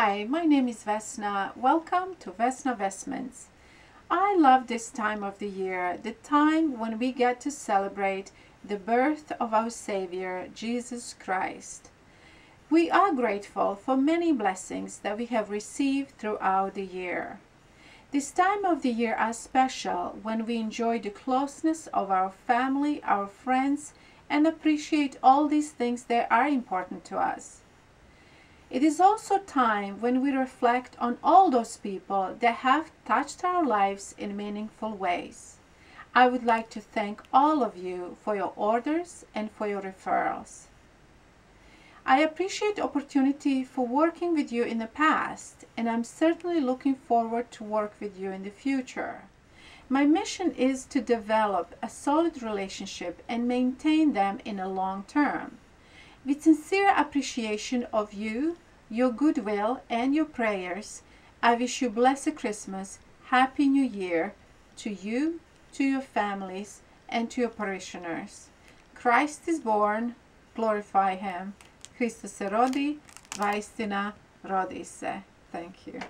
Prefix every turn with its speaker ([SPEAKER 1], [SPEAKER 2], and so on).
[SPEAKER 1] Hi, my name is Vesna. Welcome to Vesna Vestments. I love this time of the year, the time when we get to celebrate the birth of our Savior, Jesus Christ. We are grateful for many blessings that we have received throughout the year. This time of the year is special when we enjoy the closeness of our family, our friends, and appreciate all these things that are important to us. It is also time when we reflect on all those people that have touched our lives in meaningful ways. I would like to thank all of you for your orders and for your referrals. I appreciate the opportunity for working with you in the past, and I'm certainly looking forward to work with you in the future. My mission is to develop a solid relationship and maintain them in the long term. With sincere appreciation of you, your goodwill, and your prayers, I wish you blessed Christmas, Happy New Year to you, to your families, and to your parishioners. Christ is born, glorify Him. Hristos se rodi, vaistina rodi se. Thank you.